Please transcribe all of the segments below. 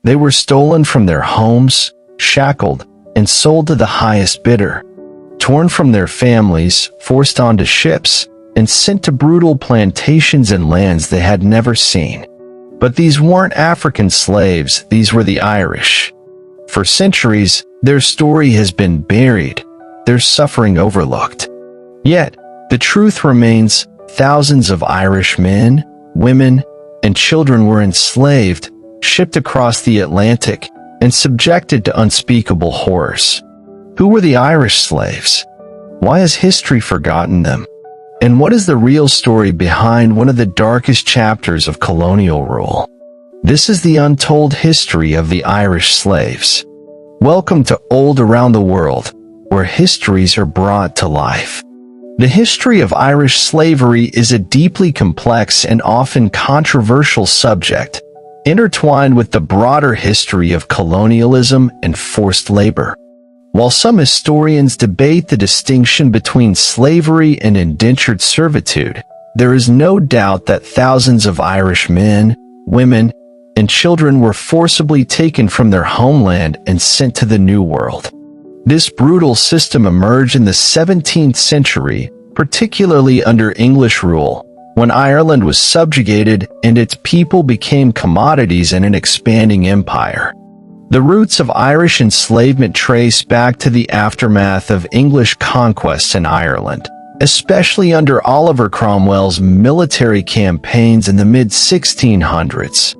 They were stolen from their homes, shackled, and sold to the highest bidder, torn from their families, forced onto ships, and sent to brutal plantations and lands they had never seen. But these weren't African slaves, these were the Irish. For centuries, their story has been buried, their suffering overlooked. Yet, the truth remains, thousands of Irish men, women, and children were enslaved, shipped across the Atlantic, and subjected to unspeakable horrors. Who were the Irish slaves? Why has history forgotten them? And what is the real story behind one of the darkest chapters of colonial rule? This is the untold history of the Irish slaves. Welcome to Old Around the World, where histories are brought to life. The history of Irish slavery is a deeply complex and often controversial subject, intertwined with the broader history of colonialism and forced labor. While some historians debate the distinction between slavery and indentured servitude, there is no doubt that thousands of Irish men, women, and children were forcibly taken from their homeland and sent to the New World. This brutal system emerged in the 17th century, particularly under English rule, when Ireland was subjugated and its people became commodities in an expanding empire. The roots of Irish enslavement trace back to the aftermath of English conquests in Ireland, especially under Oliver Cromwell's military campaigns in the mid-1600s.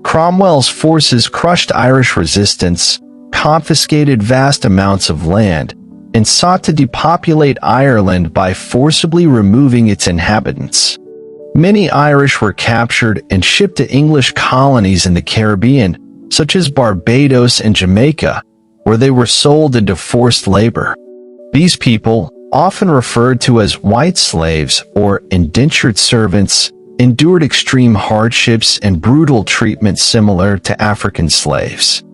Cromwell's forces crushed Irish resistance, confiscated vast amounts of land, and sought to depopulate Ireland by forcibly removing its inhabitants. Many Irish were captured and shipped to English colonies in the Caribbean, such as Barbados and Jamaica, where they were sold into forced labor. These people, often referred to as white slaves or indentured servants, endured extreme hardships and brutal treatment similar to African slaves.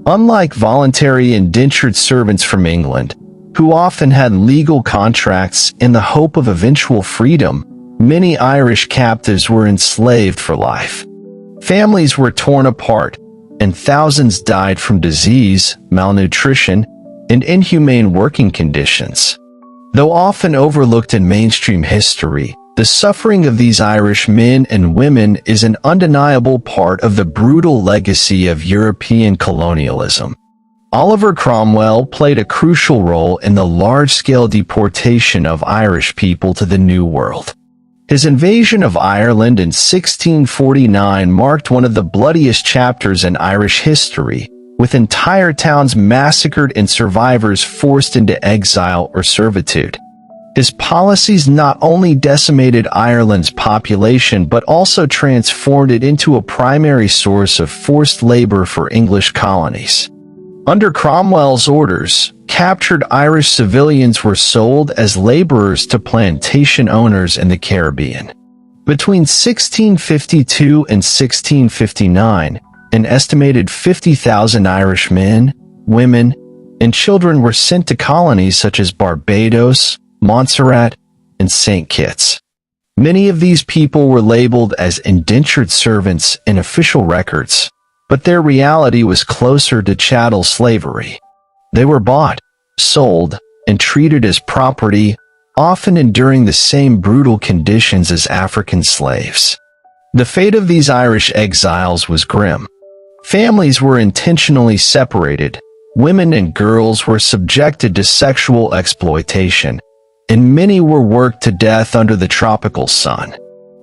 Unlike voluntary indentured servants from England, who often had legal contracts in the hope of eventual freedom, many Irish captives were enslaved for life. Families were torn apart, and thousands died from disease, malnutrition, and inhumane working conditions. Though often overlooked in mainstream history, the suffering of these Irish men and women is an undeniable part of the brutal legacy of European colonialism. Oliver Cromwell played a crucial role in the large-scale deportation of Irish people to the New World. His invasion of Ireland in 1649 marked one of the bloodiest chapters in Irish history, with entire towns massacred and survivors forced into exile or servitude. His policies not only decimated Ireland's population but also transformed it into a primary source of forced labor for English colonies. Under Cromwell's orders, captured Irish civilians were sold as laborers to plantation owners in the Caribbean. Between 1652 and 1659, an estimated 50,000 Irish men, women, and children were sent to colonies such as Barbados, Montserrat, and St. Kitts. Many of these people were labeled as indentured servants in official records, but their reality was closer to chattel slavery. They were bought, sold, and treated as property, often enduring the same brutal conditions as African slaves. The fate of these Irish exiles was grim. Families were intentionally separated, women and girls were subjected to sexual exploitation, and many were worked to death under the tropical sun.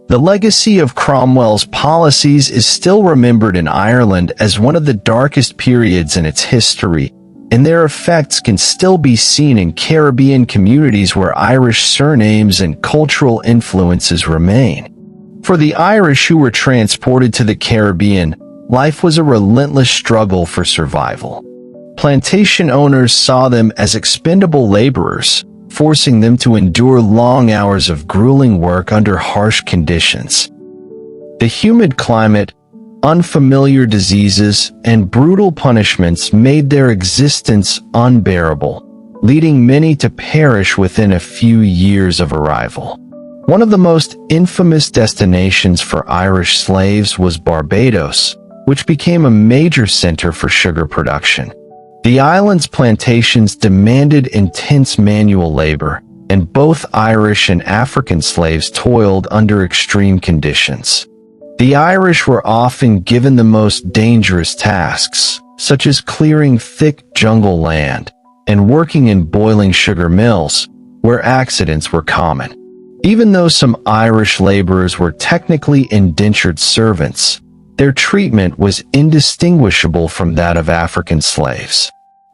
The legacy of Cromwell's policies is still remembered in Ireland as one of the darkest periods in its history, and their effects can still be seen in Caribbean communities where Irish surnames and cultural influences remain. For the Irish who were transported to the Caribbean, life was a relentless struggle for survival. Plantation owners saw them as expendable laborers, forcing them to endure long hours of grueling work under harsh conditions. The humid climate, unfamiliar diseases, and brutal punishments made their existence unbearable, leading many to perish within a few years of arrival. One of the most infamous destinations for Irish slaves was Barbados, which became a major center for sugar production. The island's plantations demanded intense manual labor, and both Irish and African slaves toiled under extreme conditions. The Irish were often given the most dangerous tasks, such as clearing thick jungle land and working in boiling sugar mills, where accidents were common. Even though some Irish laborers were technically indentured servants, their treatment was indistinguishable from that of African slaves.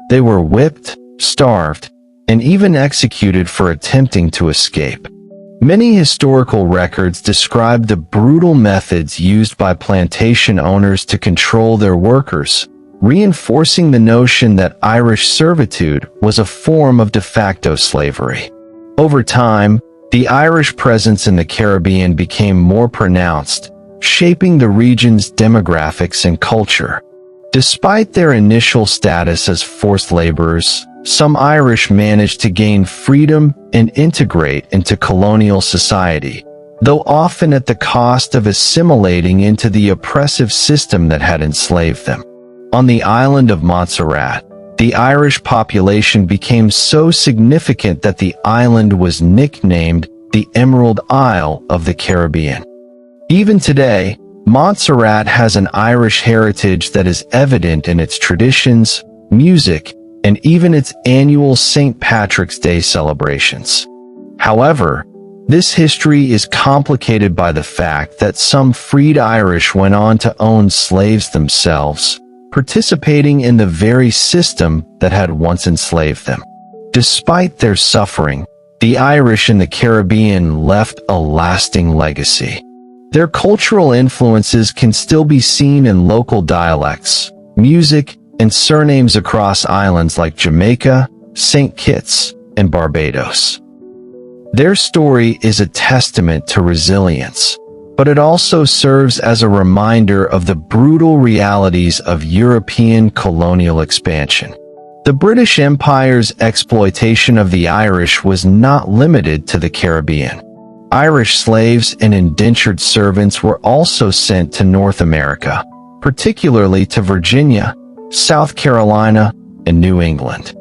They were whipped, starved, and even executed for attempting to escape. Many historical records describe the brutal methods used by plantation owners to control their workers, reinforcing the notion that Irish servitude was a form of de facto slavery. Over time, the Irish presence in the Caribbean became more pronounced, shaping the region's demographics and culture. Despite their initial status as forced laborers, some Irish managed to gain freedom and integrate into colonial society, though often at the cost of assimilating into the oppressive system that had enslaved them. On the island of Montserrat, the Irish population became so significant that the island was nicknamed the Emerald Isle of the Caribbean. Even today, Montserrat has an Irish heritage that is evident in its traditions, music, and even its annual St. Patrick's Day celebrations. However, this history is complicated by the fact that some freed Irish went on to own slaves themselves, participating in the very system that had once enslaved them. Despite their suffering, the Irish in the Caribbean left a lasting legacy. Their cultural influences can still be seen in local dialects, music, and surnames across islands like Jamaica, St. Kitts, and Barbados. Their story is a testament to resilience, but it also serves as a reminder of the brutal realities of European colonial expansion. The British Empire's exploitation of the Irish was not limited to the Caribbean. Irish slaves and indentured servants were also sent to North America, particularly to Virginia, South Carolina, and New England.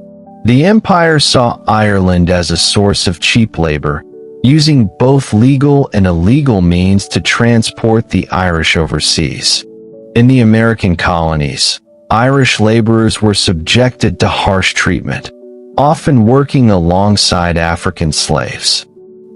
The Empire saw Ireland as a source of cheap labor, using both legal and illegal means to transport the Irish overseas. In the American colonies, Irish laborers were subjected to harsh treatment, often working alongside African slaves.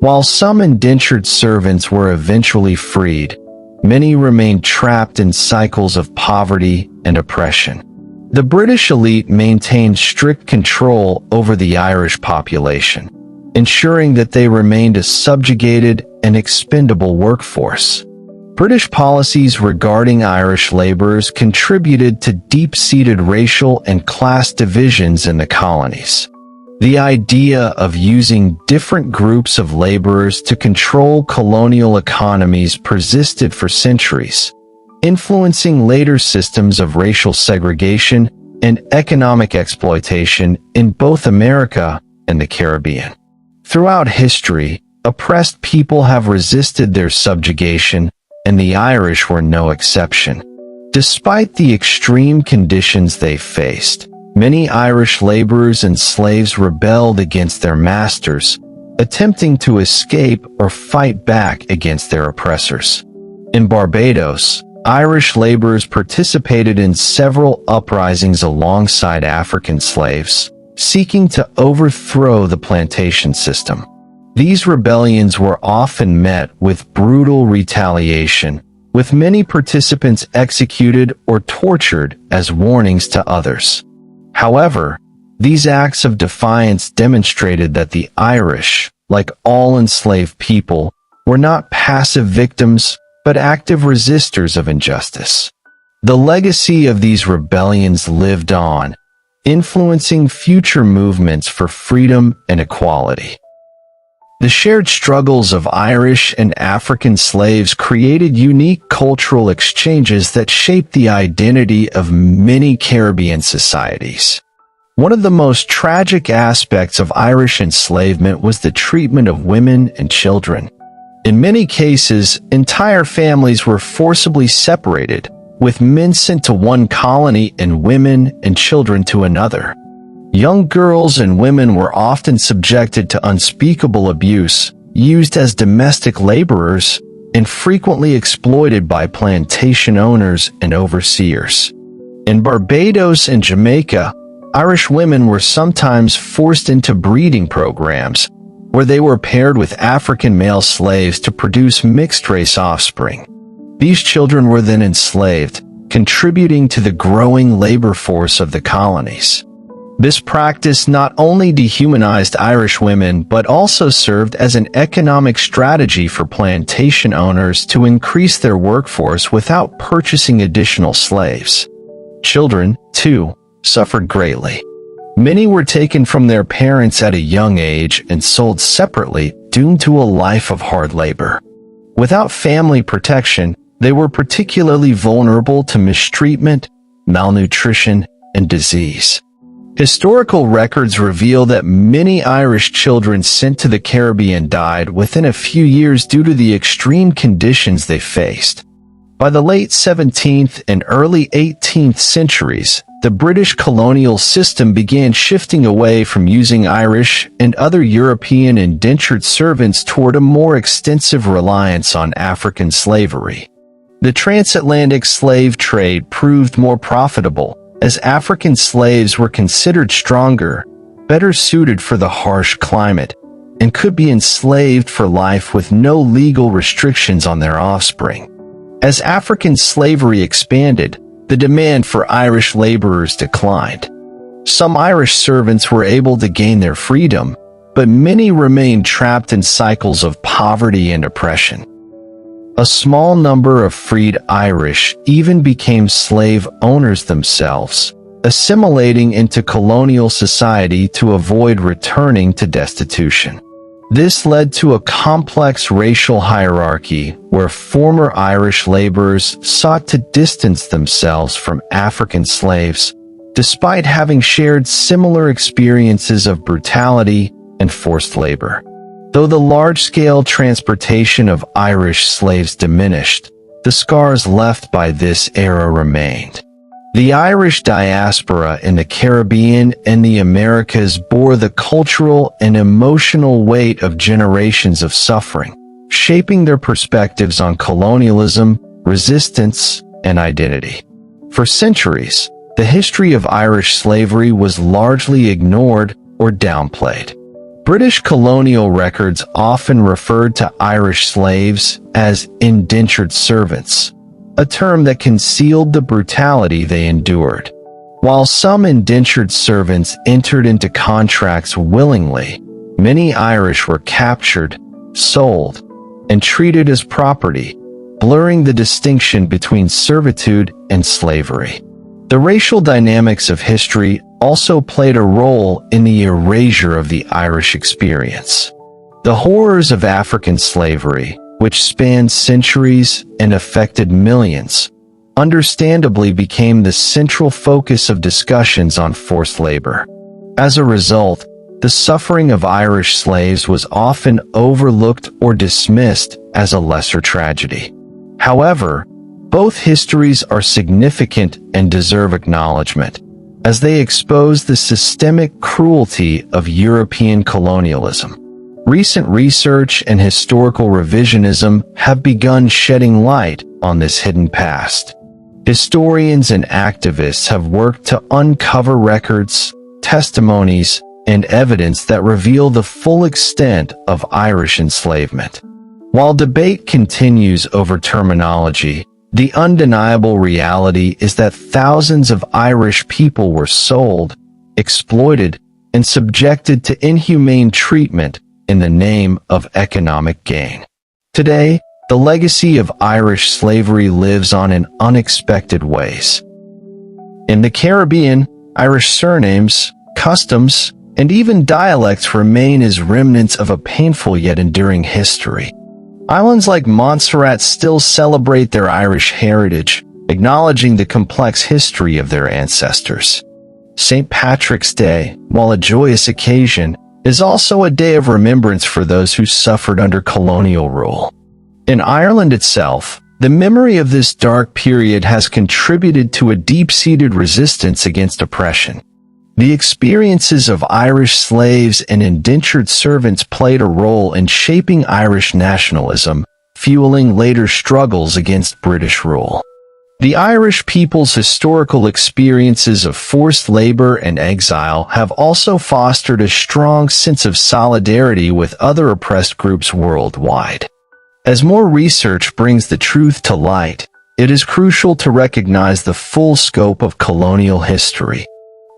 While some indentured servants were eventually freed, many remained trapped in cycles of poverty and oppression. The British elite maintained strict control over the Irish population, ensuring that they remained a subjugated and expendable workforce. British policies regarding Irish laborers contributed to deep-seated racial and class divisions in the colonies. The idea of using different groups of laborers to control colonial economies persisted for centuries, influencing later systems of racial segregation and economic exploitation in both America and the Caribbean. Throughout history, oppressed people have resisted their subjugation, and the Irish were no exception. Despite the extreme conditions they faced, many Irish laborers and slaves rebelled against their masters, attempting to escape or fight back against their oppressors. In Barbados, Irish laborers participated in several uprisings alongside African slaves, seeking to overthrow the plantation system. These rebellions were often met with brutal retaliation, with many participants executed or tortured as warnings to others. However, these acts of defiance demonstrated that the Irish, like all enslaved people, were not passive victims but active resistors of injustice. The legacy of these rebellions lived on, influencing future movements for freedom and equality. The shared struggles of Irish and African slaves created unique cultural exchanges that shaped the identity of many Caribbean societies. One of the most tragic aspects of Irish enslavement was the treatment of women and children. In many cases, entire families were forcibly separated, with men sent to one colony and women and children to another. Young girls and women were often subjected to unspeakable abuse, used as domestic laborers, and frequently exploited by plantation owners and overseers. In Barbados and Jamaica, Irish women were sometimes forced into breeding programs, where they were paired with African male slaves to produce mixed-race offspring. These children were then enslaved, contributing to the growing labor force of the colonies. This practice not only dehumanized Irish women but also served as an economic strategy for plantation owners to increase their workforce without purchasing additional slaves. Children, too, suffered greatly. Many were taken from their parents at a young age and sold separately, doomed to a life of hard labor. Without family protection, they were particularly vulnerable to mistreatment, malnutrition, and disease. Historical records reveal that many Irish children sent to the Caribbean died within a few years due to the extreme conditions they faced. By the late 17th and early 18th centuries, the British colonial system began shifting away from using Irish and other European indentured servants toward a more extensive reliance on African slavery. The transatlantic slave trade proved more profitable, as African slaves were considered stronger, better suited for the harsh climate, and could be enslaved for life with no legal restrictions on their offspring. As African slavery expanded, the demand for Irish laborers declined. Some Irish servants were able to gain their freedom, but many remained trapped in cycles of poverty and oppression. A small number of freed Irish even became slave owners themselves, assimilating into colonial society to avoid returning to destitution. This led to a complex racial hierarchy where former Irish laborers sought to distance themselves from African slaves, despite having shared similar experiences of brutality and forced labor. Though the large-scale transportation of Irish slaves diminished, the scars left by this era remained. The Irish diaspora in the Caribbean and the Americas bore the cultural and emotional weight of generations of suffering, shaping their perspectives on colonialism, resistance, and identity. For centuries, the history of Irish slavery was largely ignored or downplayed. British colonial records often referred to Irish slaves as indentured servants, a term that concealed the brutality they endured. While some indentured servants entered into contracts willingly, many Irish were captured, sold, and treated as property, blurring the distinction between servitude and slavery. The racial dynamics of history also played a role in the erasure of the Irish experience. The horrors of African slavery, which spanned centuries and affected millions, understandably became the central focus of discussions on forced labor. As a result, the suffering of Irish slaves was often overlooked or dismissed as a lesser tragedy. However, both histories are significant and deserve acknowledgement, as they expose the systemic cruelty of European colonialism. Recent research and historical revisionism have begun shedding light on this hidden past. Historians and activists have worked to uncover records, testimonies, and evidence that reveal the full extent of Irish enslavement. While debate continues over terminology, the undeniable reality is that thousands of Irish people were sold, exploited, and subjected to inhumane treatment in the name of economic gain. Today, the legacy of Irish slavery lives on in unexpected ways. In the Caribbean, Irish surnames, customs, and even dialects remain as remnants of a painful yet enduring history. Islands like Montserrat still celebrate their Irish heritage, acknowledging the complex history of their ancestors. St. Patrick's Day, while a joyous occasion, is also a day of remembrance for those who suffered under colonial rule. In Ireland itself, The memory of this dark period has contributed to a deep-seated resistance against oppression. The experiences of Irish slaves and indentured servants played a role in shaping Irish nationalism, fueling later struggles against British rule. The Irish people's historical experiences of forced labor and exile have also fostered a strong sense of solidarity with other oppressed groups worldwide. As more research brings the truth to light, it is crucial to recognize the full scope of colonial history.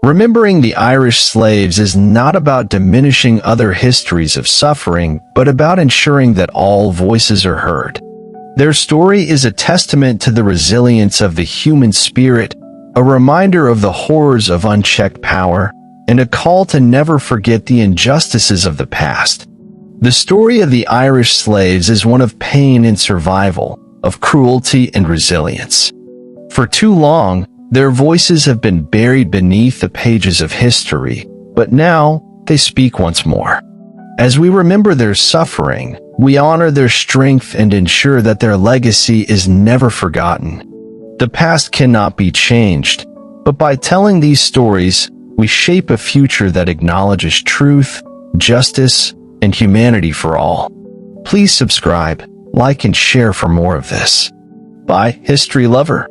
Remembering the Irish slaves is not about diminishing other histories of suffering, but about ensuring that all voices are heard. Their story is a testament to the resilience of the human spirit, a reminder of the horrors of unchecked power, and a call to never forget the injustices of the past. The story of the Irish slaves is one of pain and survival, of cruelty and resilience. For too long, their voices have been buried beneath the pages of history, but now they speak once more. As we remember their suffering, we honor their strength and ensure that their legacy is never forgotten. The past cannot be changed, but by telling these stories, we shape a future that acknowledges truth, justice, and humanity for all. Please subscribe, like, and share for more of this. Bye, History Lover.